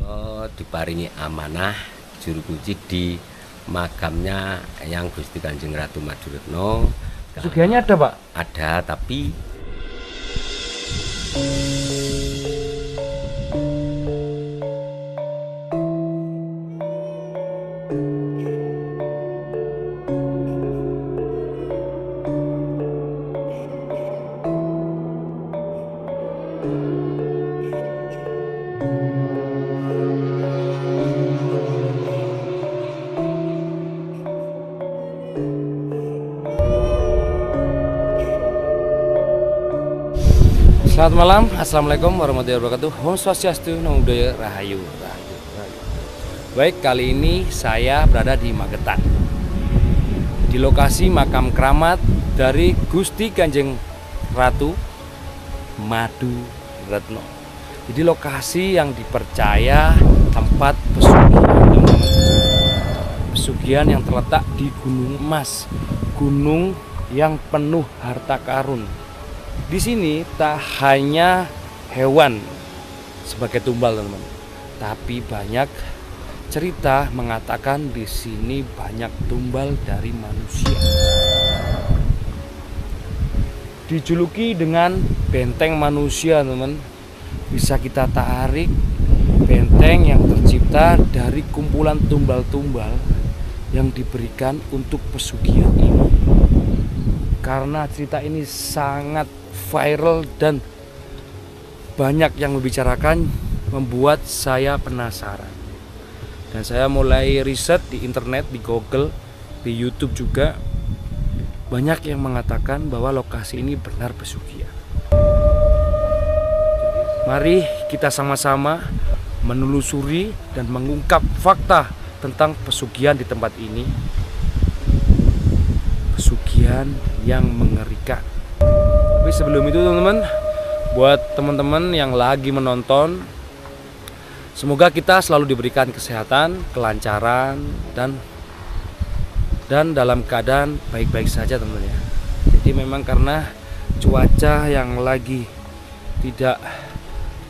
Maduraretno diparingi amanah juru kunci di makamnya yang Gusti Kanjeng Ratu Maduraretno. Pesugihannya ada, Pak? Ada, tapi Selamat malam, assalamualaikum warahmatullahi wabarakatuh. Om Swastiastu, Namo Buddhaya, Rahayu. Baik, kali ini saya berada di Magetan, di lokasi makam keramat dari Gusti Kanjeng Ratu Maduraretno. Jadi lokasi yang dipercaya tempat pesugihan, teman-teman. Pesugihan yang terletak di Gunung Emas, gunung yang penuh harta karun. Di sini tak hanya hewan sebagai tumbal, teman-teman, tapi banyak cerita mengatakan di sini banyak tumbal dari manusia. Dijuluki dengan benteng manusia, teman-teman. Bisa kita tarik benteng yang tercipta dari kumpulan tumbal-tumbal yang diberikan untuk pesugihan ini. Karena cerita ini sangat viral dan banyak yang membicarakan, membuat saya penasaran. Dan saya mulai riset di internet, di Google, di YouTube juga. Banyak yang mengatakan bahwa lokasi ini benar pesugihan. Mari kita sama-sama menelusuri dan mengungkap fakta tentang pesugihan di tempat ini. Pesugihan yang mengerikan. Tapi sebelum itu, teman-teman, buat teman-teman yang lagi menonton, semoga kita selalu diberikan kesehatan, kelancaran, dan dalam keadaan baik-baik saja, teman-teman ya. Jadi memang karena cuaca yang lagi tidak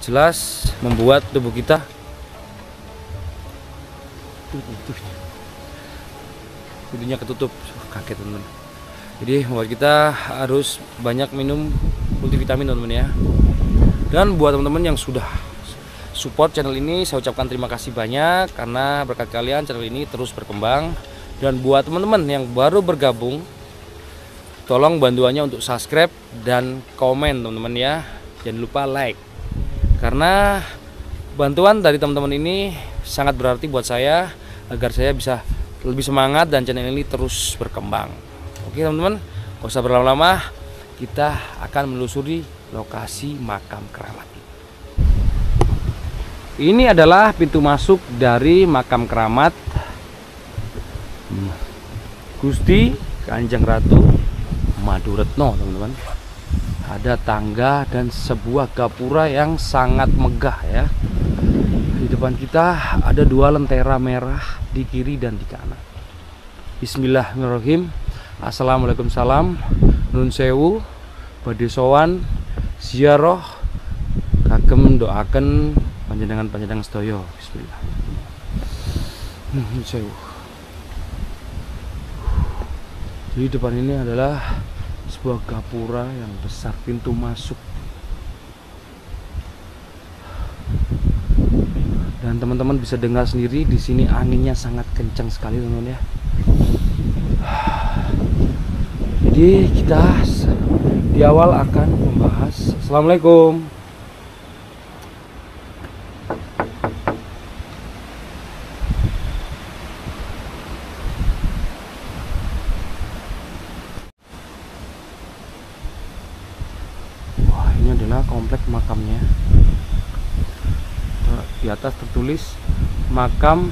jelas membuat tubuh kita pintunya ketutup, kaget, teman-teman. Jadi buat kita harus banyak minum multivitamin, teman-teman ya. Dan buat teman-teman yang sudah support channel ini, saya ucapkan terima kasih banyak karena berkat kalian channel ini terus berkembang. Dan buat teman-teman yang baru bergabung, tolong bantuannya untuk subscribe dan komen, teman-teman ya. Jangan lupa like. Karena bantuan dari teman-teman ini sangat berarti buat saya agar saya bisa lebih semangat dan channel ini terus berkembang. Oke, teman-teman, gak usah berlama-lama, kita akan menelusuri lokasi makam keramat. Ini adalah pintu masuk dari makam keramat Gusti Kanjeng Ratu Maduraretno, teman-teman. Ada tangga dan sebuah gapura yang sangat megah ya. Di depan kita ada dua lentera merah di kiri dan di kanan. Bismillahirrahmanirrahim. Assalamualaikum, salam, nun sewu, badhe sowan ziarah kagem doaken panjenengan sedaya. Bismillah. Nun sewu. Di depan ini adalah sebuah gapura yang besar, pintu masuk. Dan teman-teman bisa dengar sendiri di sini anginnya sangat kencang sekali, teman-teman ya. Jadi kita di awal akan membahas. Assalamualaikum. Wah, ini adalah komplek makamnya. Di atas tertulis makam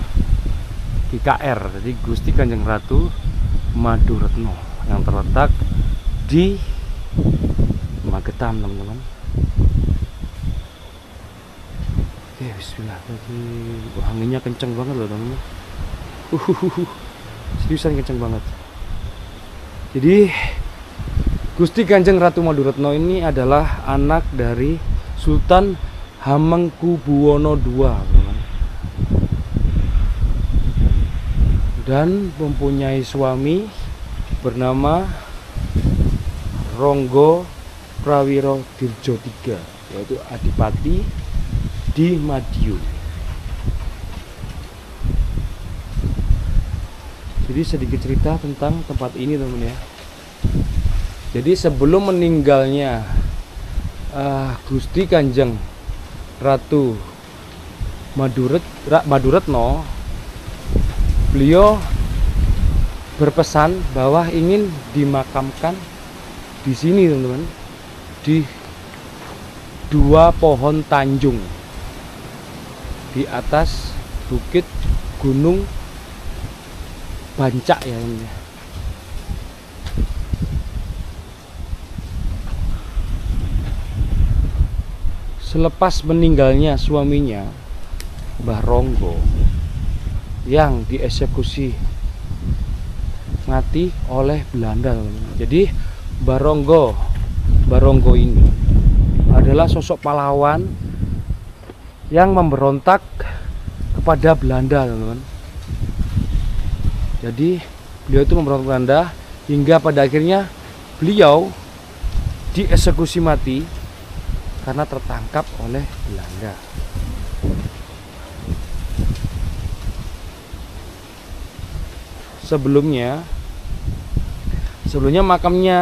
GKR, jadi Gusti Kanjeng Ratu Maduraretno, yang terletak di Magetan, teman-teman. Oke, bismillah. Wah, anginnya kenceng banget loh, teman-teman. Seriusan kenceng banget. Jadi Gusti Kanjeng Ratu Maduraretno ini adalah anak dari Sultan Hamengkubuwono II, dan mempunyai suami bernama Ronggo Prawiro Dirjo III, yaitu Adipati di Madiun. Jadi sedikit cerita tentang tempat ini teman ya. Jadi sebelum meninggalnya Gusti Kanjeng Ratu Maduretno, beliau berpesan bahwa ingin dimakamkan di sini teman-teman, di dua pohon tanjung di atas bukit Gunung Bancak ya ini. Selepas meninggalnya suaminya Mbah Ronggo yang dieksekusi mati oleh Belanda teman-teman. Jadi Mbah Ronggo ini adalah sosok pahlawan yang memberontak kepada Belanda teman-teman. Jadi beliau itu memberontak Belanda hingga pada akhirnya beliau dieksekusi mati karena tertangkap oleh Belanda. Sebelumnya makamnya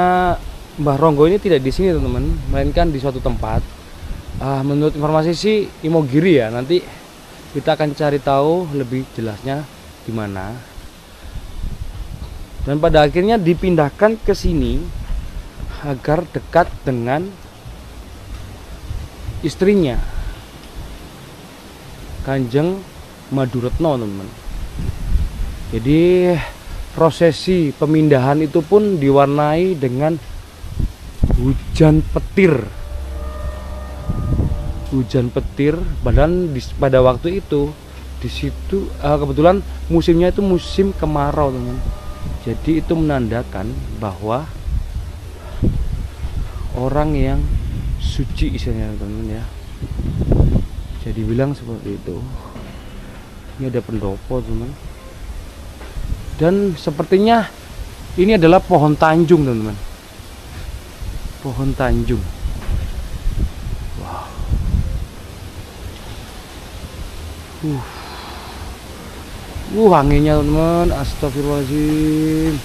Mbah Ronggo ini tidak di sini teman-teman, melainkan di suatu tempat. Menurut informasi sih Imogiri ya. Nanti kita akan cari tahu lebih jelasnya di mana. Dan pada akhirnya dipindahkan ke sini agar dekat dengan istrinya Kanjeng Maduretno teman-teman. Jadi prosesi pemindahan itu pun diwarnai dengan hujan petir. Pada waktu itu di situ kebetulan musimnya itu musim kemarau teman. Jadi itu menandakan bahwa orang yang suci istilahnya teman-teman ya. Jadi bilang seperti itu. Ini ada pendopo teman. Dan sepertinya ini adalah pohon tanjung teman-teman. Pohon tanjung. Wow. Anginnya teman-teman, astagfirullahaladzim.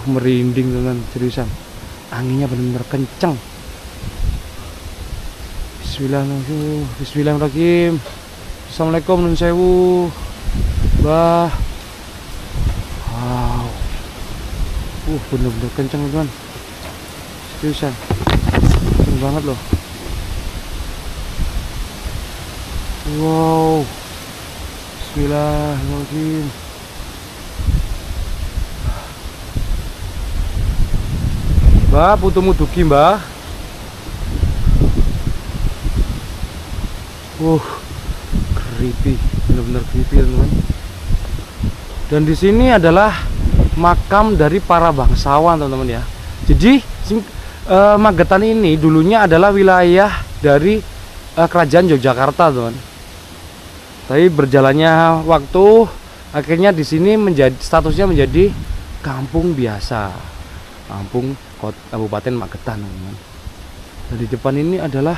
Merinding teman, seriusan. Anginnya benar-benar kenceng. Bismillahirrahmanirrahim. Assalamualaikum nun sewu. Bah. Wow. Bener-bener kenceng teman. Seriusan. Kenceng banget loh. Wow. Bismillahirrahmanirrahim. Mbah, putumu dugi, Mbah. Creepy, benar-benar creepy teman-teman. Dan di sini adalah makam dari para bangsawan teman-teman ya. Jadi Magetan ini dulunya adalah wilayah dari kerajaan Yogyakarta teman. Tapi berjalannya waktu akhirnya di sini statusnya menjadi kampung biasa, kampung Kabupaten Magetan teman-teman. Dan di depan ini adalah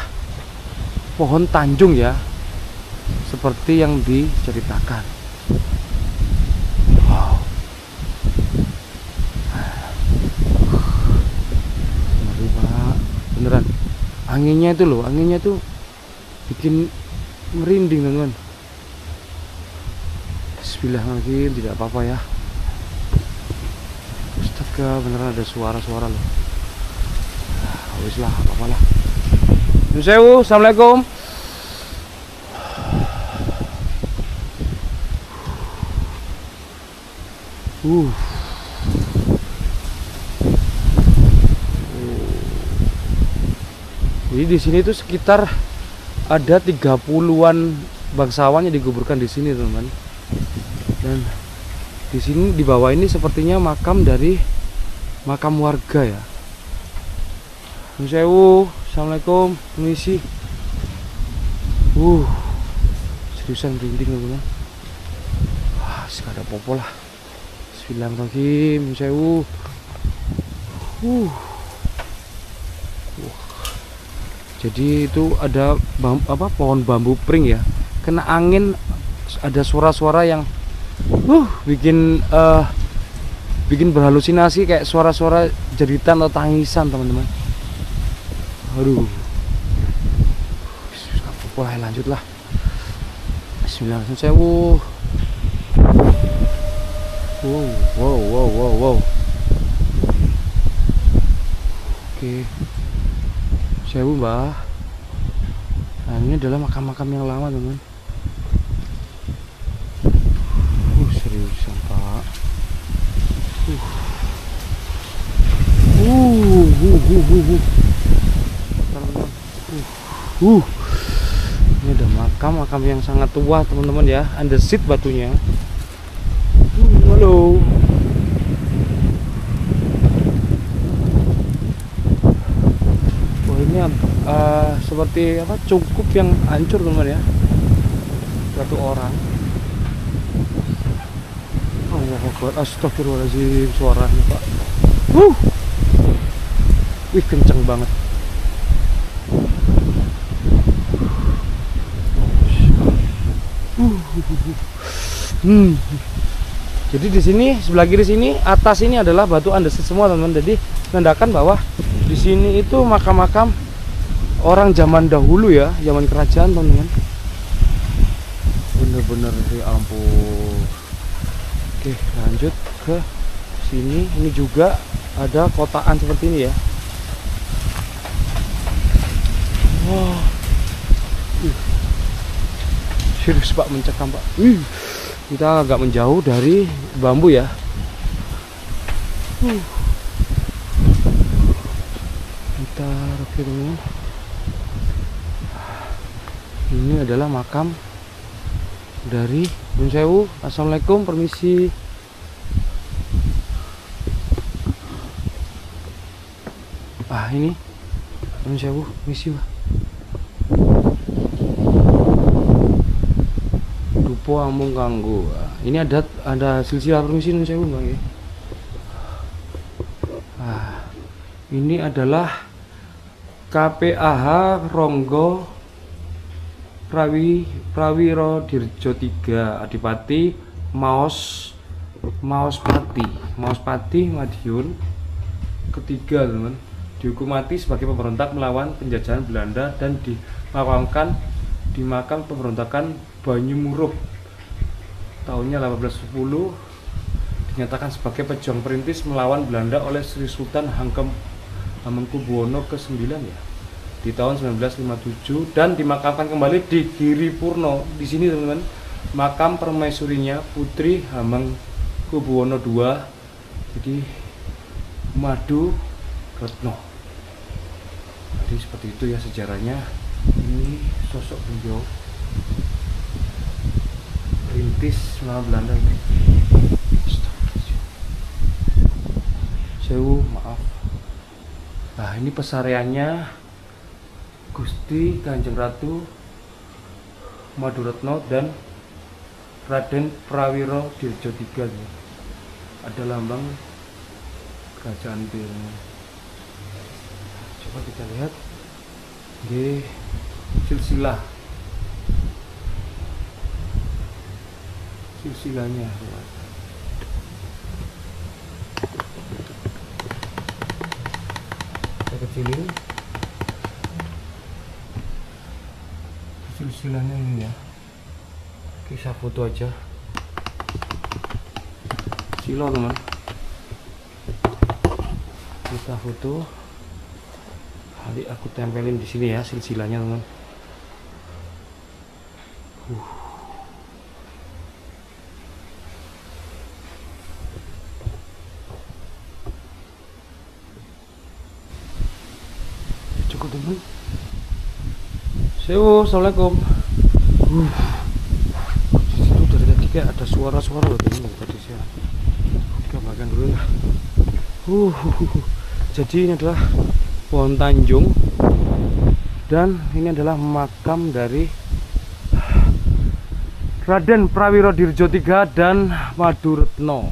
pohon tanjung ya, seperti yang diceritakan. Wow. Ngeri Pak, beneran. Anginnya itu loh, anginnya tuh bikin merinding teman-teman. Bismillahirrahmanirrahim, tidak apa-apa ya. Astaga, beneran ada suara-suara loh. Wis lah, apa-apa lah. Nusewu, assalamualaikum. Jadi di sini tuh sekitar ada 30-an bangsawan yang dikuburkan di sini teman-teman. Dan di sini di bawah ini sepertinya makam warga ya. Nusewu, assalamualaikum, permisi. Seriusan merinding teman-teman. Ada popo lah. Bismillahirrahmanirrahim. Sewu. Jadi itu ada pohon bambu pring ya. Kena angin ada suara-suara yang bikin berhalusinasi kayak suara-suara jeritan atau tangisan teman-teman. Aduh. Wah, lanjutlah. Bismillahirrahmanirrahim. Wow. Oke. Sewu mbah. Nah, ini adalah makam-makam yang lama teman. Seriusan pak. Ini ada makam yang sangat tua teman-teman ya. Andesit batunya. Halo. Wah, ini seperti cungkup yang hancur teman ya. Satu orang. Astagfirullahaladzim, suaranya pak. Wih, kenceng banget. Jadi di sini sebelah kiri sini, atas ini adalah batu andesit semua teman-teman. Jadi menandakan bahwa di sini itu makam-makam orang zaman dahulu ya, zaman kerajaan teman-teman. Bener-bener ya ampun. Oke, lanjut ke sini. Ini juga ada kotaan seperti ini ya. Wow. Serius pak, mencekam pak. Kita agak menjauh dari bambu ya. Bentar, oke teman. Ini adalah makam dari Nyun Sewu. Assalamualaikum, permisi. Ini Nyun Sewu, permisi Pak. Dupo amung kanggo. Ini ada silsilah permisi Nyun Sewu Bang ya. Ini adalah KPAH Ronggo Prawiro Dirjo 3 Adipati Maospati Madiun ketiga teman. Dihukum mati sebagai pemberontak melawan penjajahan Belanda dan dimakamkan di makam pemberontakan Banyumurup tahunnya 1810. Dinyatakan sebagai pejuang perintis melawan Belanda oleh Sri Sultan Hamengkubuwono ke-9 ya di tahun 1957, dan dimakamkan kembali di Giripurno. Di sini teman-teman, makam permaisurinya Putri Hamengkubuwono II, jadi Madu Retno. Jadi seperti itu ya sejarahnya. Ini sosok beliau perintis melawan Belanda ini. Sewu, maaf. Nah, ini pesareannya Gusti Kanjeng Ratu Maduretno dan Raden Prawiro Dirjo 3 ya. Ada lambang kerajaan Birma. Coba kita lihat di silsilahnya. Kita kecilin silsilahnya ini ya. Kisah foto aja. Silo teman. Kita foto. Kali aku tempelin di sini ya silsilahnya teman. Cukup teman. Sewu, assalamualaikum. Di situ dari tadi kayak ada suara-suara loh teman tadi saya. Kita makan dulu lah. Jadi ini adalah pohon Tanjung dan ini adalah makam dari Raden Prawiro Dirjo III dan Maduretno.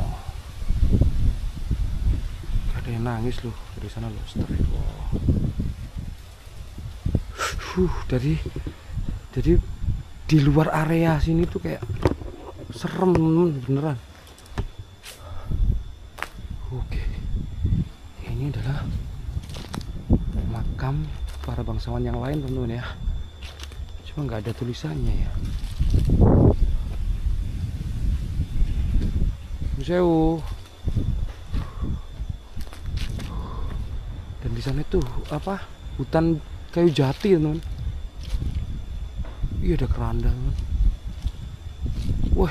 Ada yang nangis loh dari sana loh. Jadi di luar area sini tuh kayak serem beneran. Oke, ini adalah makam para bangsawan yang lain teman-teman ya. Cuma nggak ada tulisannya ya. Sewu. Dan di sana tuh apa? Hutan kayu jati teman. Iya ada keranda teman. Wah.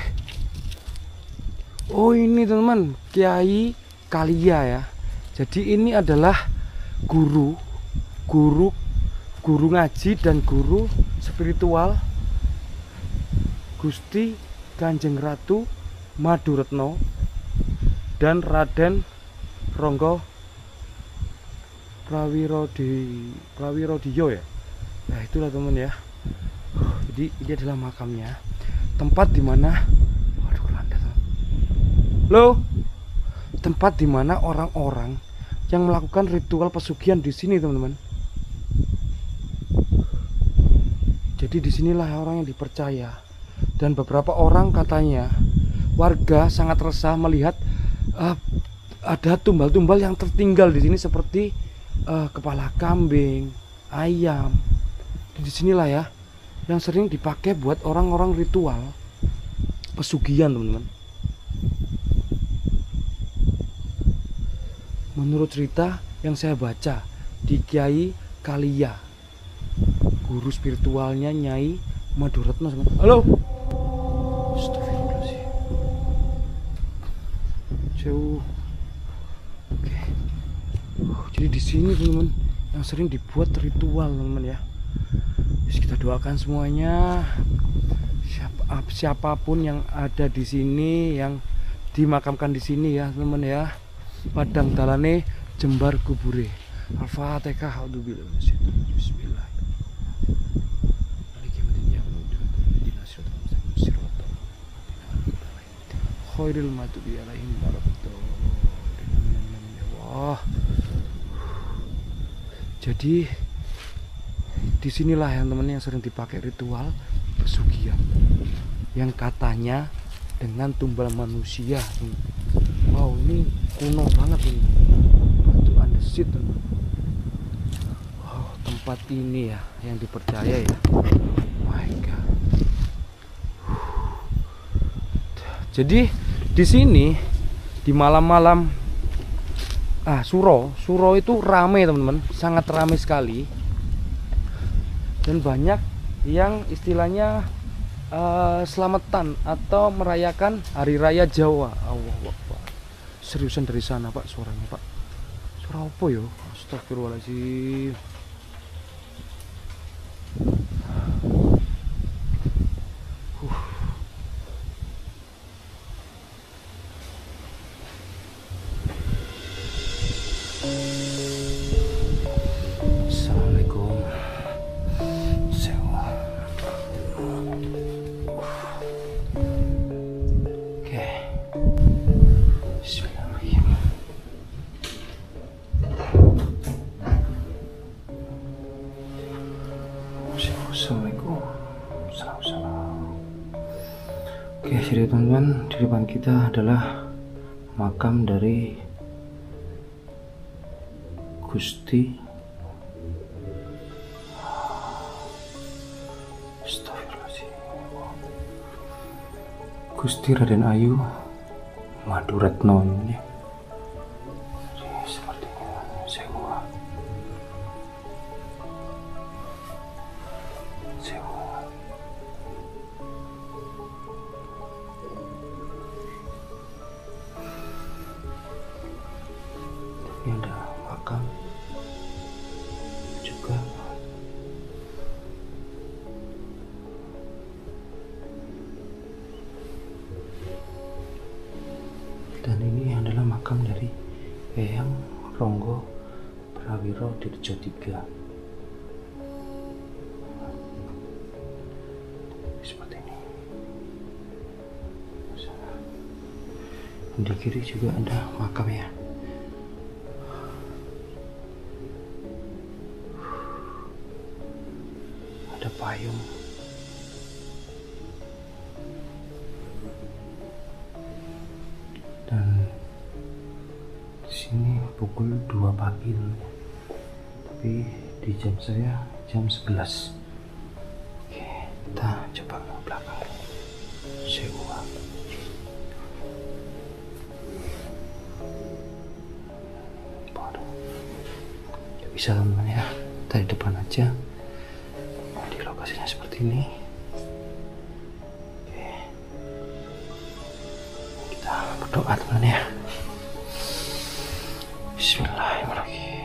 Oh ini teman, Kiai Kalia ya. Jadi ini adalah guru ngaji dan guru spiritual Gusti Kanjeng Ratu Maduretno dan Raden Ronggo Prawirodyo ya. Nah itulah teman ya. Jadi ini adalah makamnya, tempat dimana, waduh keranda teman. Loh, tempat dimana orang-orang yang melakukan ritual pesugihan di sini teman-teman. Jadi disinilah orang yang dipercaya. Dan beberapa orang katanya warga sangat resah melihat ada tumbal-tumbal yang tertinggal di sini seperti kepala kambing, ayam. Di sinilah ya yang sering dipakai buat orang-orang ritual pesugihan teman-teman. Menurut cerita yang saya baca di Kiai Kalia, guru spiritualnya Nyai Maduretno. Halo. Astagfirullahaladzim. Jauh. Oke. Jadi di sini teman-teman yang sering dibuat ritual teman-teman ya. Terus kita doakan semuanya. Siapapun yang ada di sini, yang dimakamkan di sini ya teman-teman ya. Padang dalane jembar kubure. Al-Fatihah. Bismillah. Khairil maghdubi alaihim waladdallin. Wah. Jadi disinilah yang teman yang sering dipakai ritual pesugihan yang katanya dengan tumbal manusia. Wow, ini kuno banget ini. Batu andesit. Wow, tempat ini ya yang dipercaya ya. My God. Jadi di sini di malam-malam Suro itu ramai teman-teman, sangat ramai sekali. Dan banyak yang istilahnya selamatan atau merayakan hari raya Jawa. Allahu Akbar. Seriusan dari sana Pak suaranya Pak. Suara apa yo? Astagfirullahaladzim. Assalamualaikum. Oke. Bismillahirrahmanirrahim. Assalamualaikum. Oke, jadi teman-teman, di depan kita adalah makam dari Gusti Raden Ayu Maduretno ini. Sepertinya sewa. Ini ada makam juga. Dan ini adalah makam dari Eyang Ronggo Prawiro Dirjo III. Seperti ini. Di kiri juga ada makam ya. Ada payung. Dan di sini pukul 2 pagi teman-teman. Tapi di jam saya jam 11. Oke, kita coba ke belakang. Sewa. Bisa teman-teman ya, kita di depan aja. Di lokasinya seperti ini. Oke, kita berdoa teman-teman ya. Bismillahirrahmanirrahim.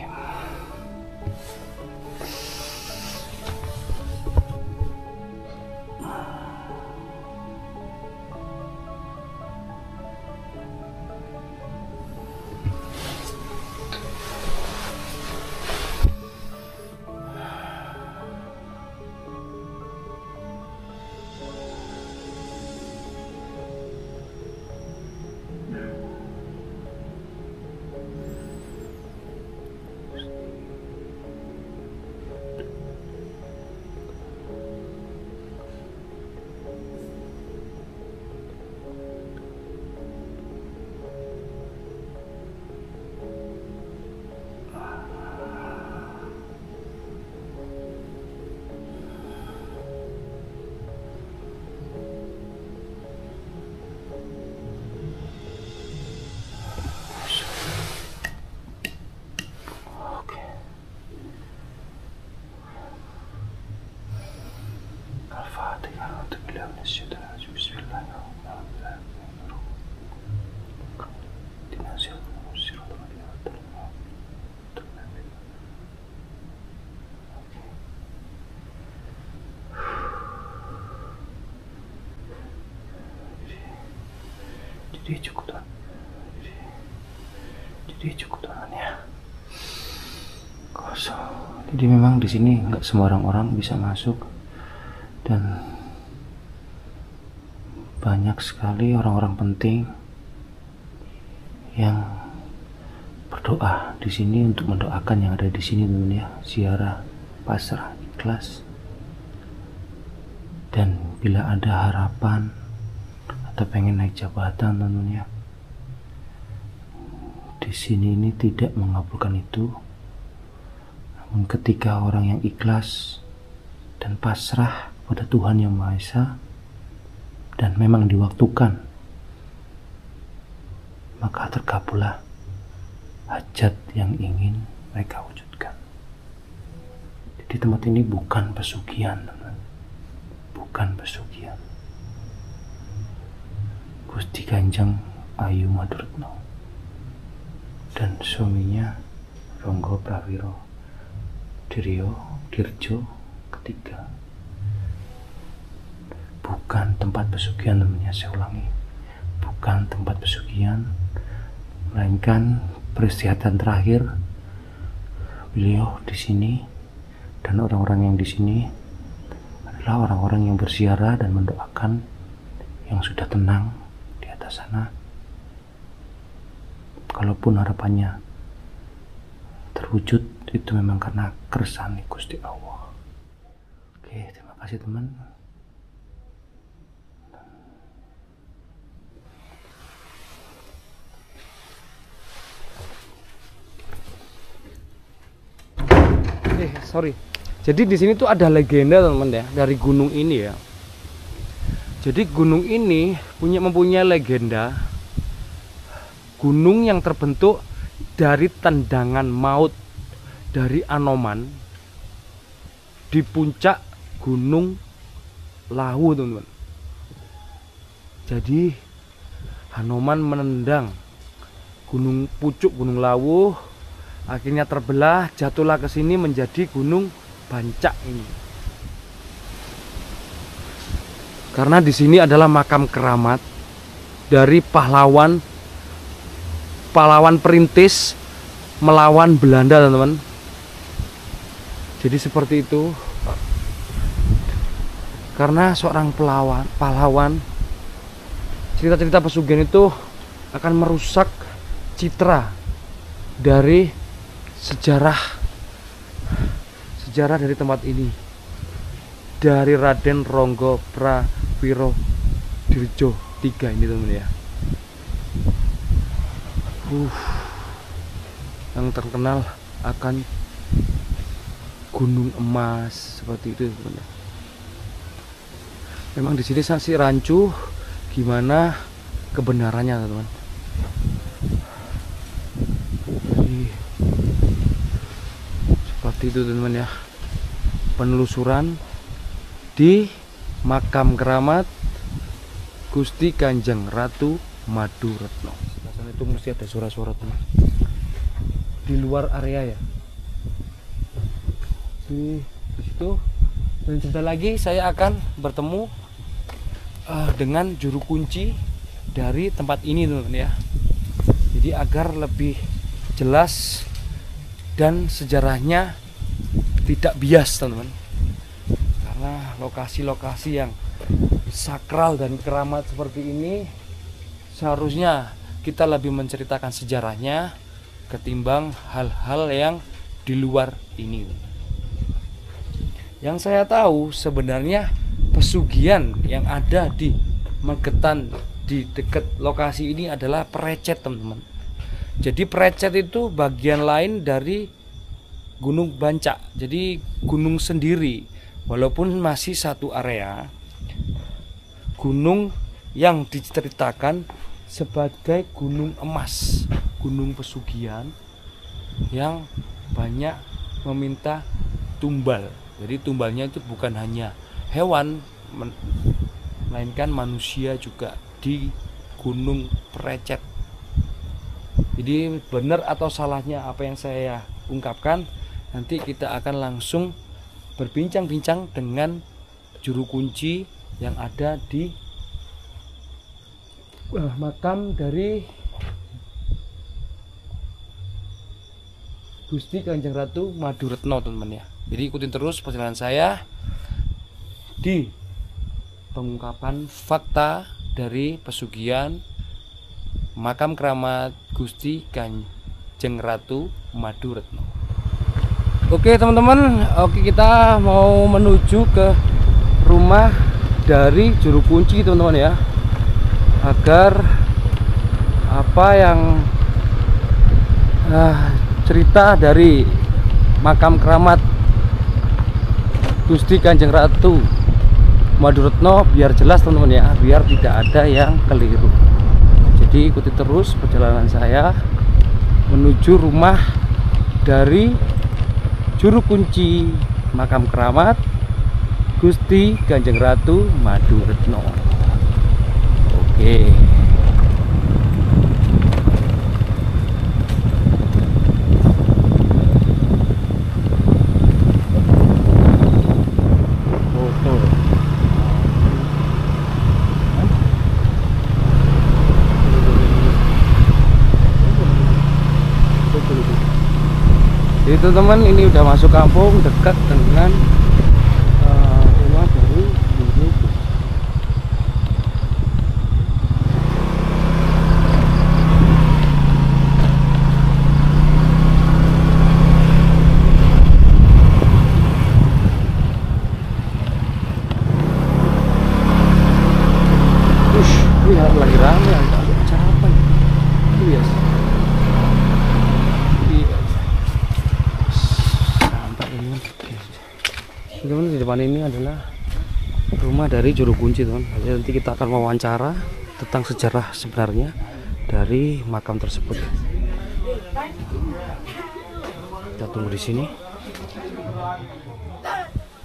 Jadi cukup teman ya. Kosong. Jadi memang di sini nggak semua orang bisa masuk, dan banyak sekali orang-orang penting yang berdoa di sini untuk mendoakan yang ada di sini teman ya. Ziarah, pasrah, ikhlas. Dan bila ada harapan atau pengen naik jabatan teman ya, di sini ini tidak mengabulkan itu. Namun ketika orang yang ikhlas dan pasrah pada Tuhan Yang Maha Esa dan memang diwaktukan, maka terkabullah hajat yang ingin mereka wujudkan. Jadi tempat ini bukan pesugihan teman, bukan pesugihan. Gusti Kanjeng Ayu Madretno dan suaminya Ronggo Prawiro Dirjo ketiga bukan tempat pesugihan namanya. Saya ulangi, bukan tempat pesugihan, melainkan peristirahatan terakhir beliau di sini, dan orang-orang yang di sini adalah orang-orang yang berziarah dan mendoakan yang sudah tenang di atas sana. Kalaupun harapannya terwujud, itu memang karena kersane Gusti Allah. Oke, terima kasih teman. Sorry. Jadi di sini tuh ada legenda teman ya dari gunung ini ya. Jadi gunung ini mempunyai legenda. Gunung yang terbentuk dari tendangan maut dari Anoman di puncak Gunung Lawu, teman-teman. Jadi Anoman menendang pucuk Gunung Lawu, akhirnya terbelah, jatuhlah ke sini menjadi Gunung Bancak ini. Karena di sini adalah makam keramat dari pahlawan perintis melawan Belanda, teman-teman. Jadi seperti itu. Karena seorang pahlawan, cerita-cerita pesugihan itu akan merusak citra dari sejarah dari tempat ini, dari Raden Ronggo Prawiro Dirjo III ini teman ya. Yang terkenal akan Gunung Emas seperti itu teman. Memang di sini saksi rancu, gimana kebenarannya teman. Seperti itu teman ya, penelusuran di makam keramat Gusti Kanjeng Ratu Maduretno. Rasanya itu mesti ada suara-suara teman di luar area ya. Di situ. Dan sebentar lagi saya akan bertemu dengan juru kunci dari tempat ini teman ya. Jadi agar lebih jelas dan sejarahnya tidak bias teman-teman. Karena lokasi-lokasi yang sakral dan keramat seperti ini seharusnya kita lebih menceritakan sejarahnya ketimbang hal-hal yang di luar ini. Yang saya tahu sebenarnya pesugihan yang ada di Magetan di dekat lokasi ini adalah Precet teman-teman. Jadi Precet itu bagian lain dari Gunung Bancak. Jadi gunung sendiri, walaupun masih satu area. Gunung yang diceritakan sebagai gunung emas, gunung pesugihan yang banyak meminta tumbal. Jadi tumbalnya itu bukan hanya hewan, melainkan manusia juga di Gunung Precet. Jadi benar atau salahnya apa yang saya ungkapkan, nanti kita akan langsung berbincang-bincang dengan juru kunci yang ada di makam dari Gusti Kanjeng Ratu Maduretno teman-teman ya. Jadi ikutin terus perjalanan saya di pengungkapan fakta dari pesugihan makam keramat Gusti Kanjeng Ratu Maduretno. Oke teman-teman, kita mau menuju ke rumah dari juru kunci teman-teman ya, agar apa yang cerita dari makam keramat Gusti Kanjeng Ratu Maduretno biar jelas teman-teman ya, biar tidak ada yang keliru. Jadi ikuti terus perjalanan saya menuju rumah dari juru kunci makam keramat Gusti Kanjeng Ratu Maduretno. Oke. Itu teman, ini udah masuk kampung dekat dengan rumah dari ini. Lihat lagi rame, agak capek. Yes. Teman, di depan ini adalah rumah dari juru kunci teman. Nanti kita akan wawancara tentang sejarah sebenarnya dari makam tersebut. Kita tunggu di sini.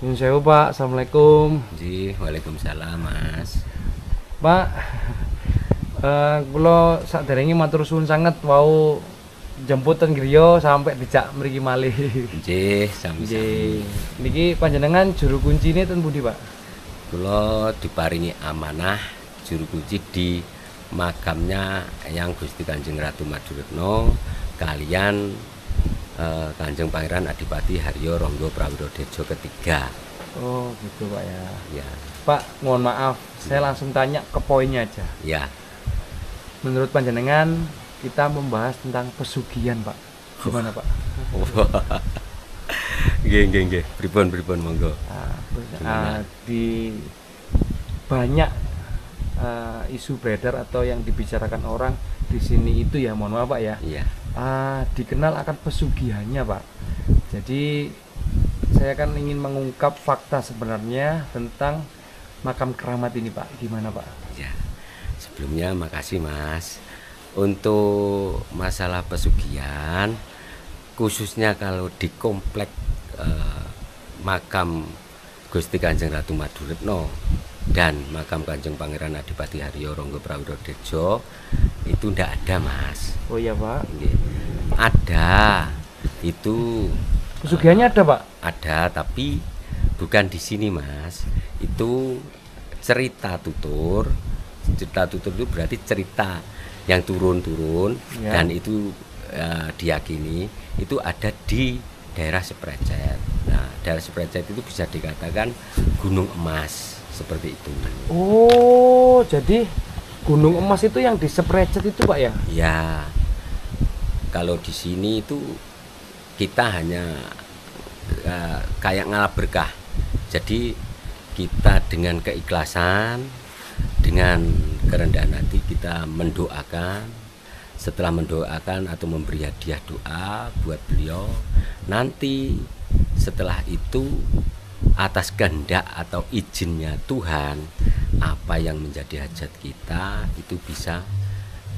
Nyun sewu Pak, assalamualaikum. Waalaikumsalam Mas. Pak, kula saderenge matur suwun sanget wau jemputan griya sampai dijak mriki malih. Nggih, sami-sami. Niki panjenengan juru kuncine ten pundi, Pak? Kula diparingi amanah juru kunci di makamnya yang Gusti Kanjeng Ratu Maduretno kalian Kanjeng Pangeran Adipati Haryo Ronggo Prawiro Dirjo III. Oh, gitu Pak ya. Ya. Pak, mohon maaf, saya langsung tanya ke poinnya aja. Ya. menurut panjenengan kita membahas tentang pesugihan, Pak. Gimana, Pak? Nggih. Pripun monggo. Di banyak isu beredar atau yang dibicarakan orang di sini itu ya, mohon maaf Pak ya. Iya. Dikenal akan pesugihannya, Pak. Jadi saya kan ingin mengungkap fakta sebenarnya tentang makam keramat ini, Pak. Gimana, Pak? Ya. Sebelumnya makasih Mas. Untuk masalah pesugihan, khususnya kalau di komplek makam Gusti Kanjeng Ratu Maduretno dan makam Kanjeng Pangeran Adipati Haryo Ronggo Prawirodrejo itu ndak ada Mas. Oh iya Pak. Ada, itu pesugihannya ada Pak? Ada, tapi bukan di sini Mas. Itu cerita tutur itu berarti cerita yang turun-turun ya. Dan itu diyakini itu ada di daerah Seprecet. Nah, daerah Seprecet itu bisa dikatakan gunung emas seperti itu. Oh, jadi gunung emas itu yang di Seprecet itu Pak ya? Ya. Kalau di sini itu kita hanya kayak ngalap berkah. Jadi kita dengan keikhlasan, dengan kerendahan hati kita mendoakan. Setelah mendoakan atau memberi hadiah doa buat beliau, nanti setelah itu atas kehendak atau izinnya Tuhan, apa yang menjadi hajat kita itu bisa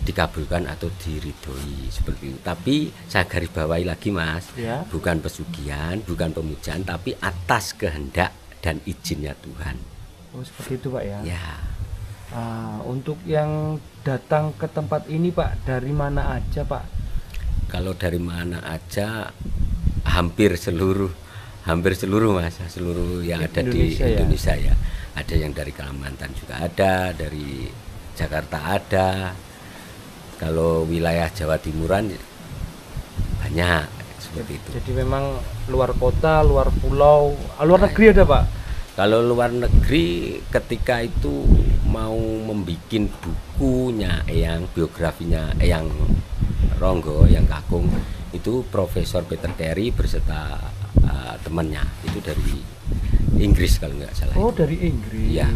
dikabulkan atau diridhoi seperti itu. Tapi saya garis bawahi lagi Mas, ya. Bukan pesugihan, bukan pemujaan, tapi atas kehendak dan izinnya Tuhan. Oh seperti itu Pak ya? Ya. Untuk yang datang ke tempat ini Pak, dari mana aja Pak? Kalau dari mana aja, hampir seluruh Mas, seluruh yang ada Indonesia, di Indonesia ya. Ada yang dari Kalimantan juga ada, dari Jakarta ada. Kalau wilayah Jawa Timuran banyak seperti itu. Jadi memang luar kota, luar pulau, luar negeri ada Pak? Kalau luar negeri ketika itu mau membikin bukunya yang biografinya yang Ronggo, yang Kakung itu Profesor Peter Carey beserta temannya itu dari Inggris kalau nggak salah. Oh dari Inggris. Ya.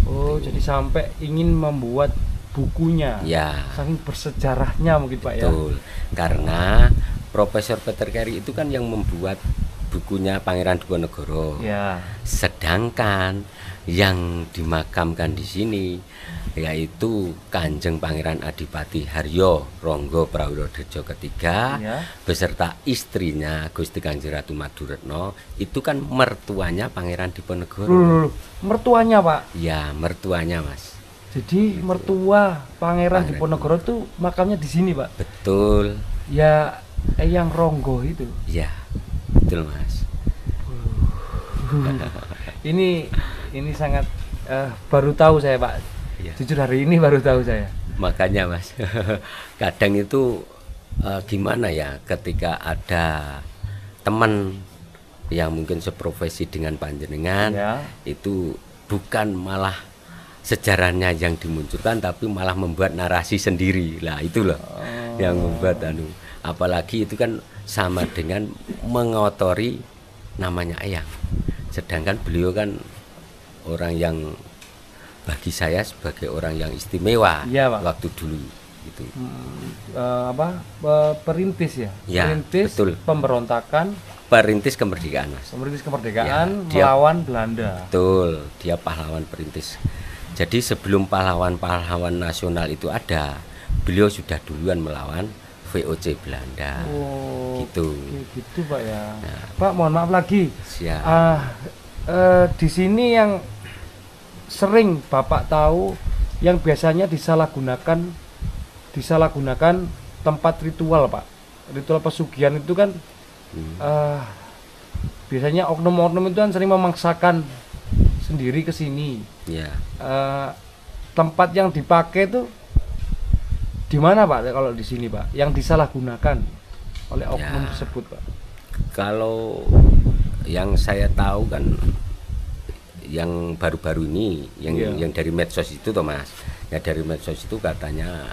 Oh jadi sampai ingin membuat bukunya. Ya. Saking bersejarahnya mungkin Pak. Betul. Ya. Karena Profesor Peter Carey itu kan yang membuat bukunya Pangeran Diponegoro. Ya. Sedangkan yang dimakamkan di sini yaitu Kanjeng Pangeran Adipati Haryo Ronggo Prawirodrejo ketiga ya. Beserta istrinya Gusti Kanjeng Ratu Maduretno itu kan mertuanya Pangeran Diponegoro. Mertuanya Pak? Ya mertuanya Mas. Jadi mertua Pangeran Diponegoro itu makamnya di sini Pak? Betul. Ya yang Ronggo itu? Ya betul Mas. Ini sangat baru tahu saya Pak. Ya. Jujur hari ini baru tahu saya. Makanya Mas, kadang itu gimana ya ketika ada teman yang mungkin seprofesi dengan panjenengan ya. Itu bukan malah sejarahnya yang dimunculkan tapi malah membuat narasi sendiri lah itu loh yang membuat apalagi itu kan sama dengan mengotori namanya Eyang. Sedangkan beliau kan orang yang bagi saya sebagai orang yang istimewa ya, waktu dulu gitu. Perintis ya? Ya perintis betul. Pemberontakan. Perintis kemerdekaan Mas. Perintis kemerdekaan ya, melawan Belanda. Betul, dia pahlawan perintis. Jadi sebelum pahlawan-pahlawan nasional itu ada, beliau sudah duluan melawan VOC Belanda. Oh, gitu. Gitu Pak ya. Nah, Pak mohon maaf lagi. Siap. Di sini yang sering Bapak tahu yang biasanya disalahgunakan tempat ritual Pak. Ritual pesugihan itu kan biasanya oknum-oknum itu kan sering memaksakan sendiri ke sini. Ya. Tempat yang dipakai itu di mana Pak kalau di sini Pak? Yang disalahgunakan oleh oknum tersebut Pak? Kalau yang saya tahu kan yang baru-baru ini yang dari medsos itu toh Mas. Ya dari medsos itu katanya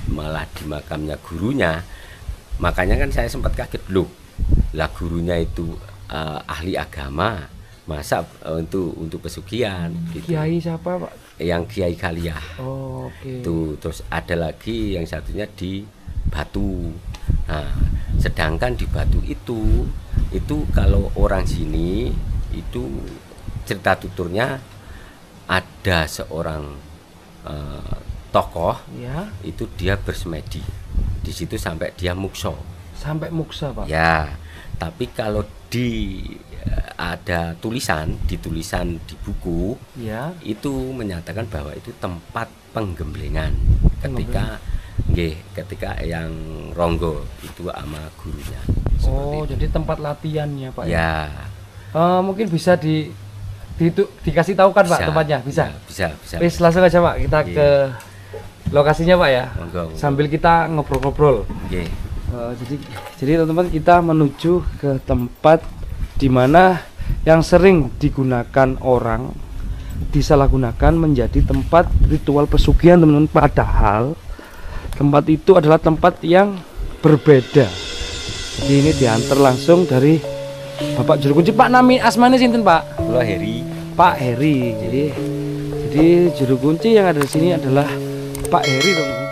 malah di makamnya gurunya. Makanya kan saya sempat kaget, loh lah gurunya itu ahli agama, masa untuk pesugihan gitu. Kiai siapa Pak? Yang Kiai Kaliah. Oh, oke. Tuh, terus ada lagi yang satunya di Batu. Nah, sedangkan di Batu itu kalau orang sini itu cerita tuturnya ada seorang tokoh, Ya, itu dia bersemedi di situ sampai dia mukso. sampai muksa Pak. Ya, tapi kalau ada tulisan di buku Ya. itu menyatakan bahwa itu tempat penggemblengan ketika yang Ronggo itu sama gurunya. Oh, Seperti itu. jadi tempat latihannya Pak. Ya, Mungkin bisa dikasih tahu kan Pak bisa, tempatnya, bisa. ya, bisa. Wis langsung aja Pak, kita Iya. ke lokasinya Pak ya. Monggo. Sambil kita ngobrol-ngobrol. Nggih. Jadi teman-teman, kita menuju ke tempat di mana yang sering digunakan orang disalahgunakan menjadi tempat ritual pesugihan teman-teman, padahal tempat itu adalah tempat yang berbeda. Jadi ini diantar langsung dari Bapak Juru Kunci. Pak, nami asmane sinten Pak? Kula Heri. Pak Heri. Jadi Juru Kunci yang ada di sini adalah Pak Heri teman-teman.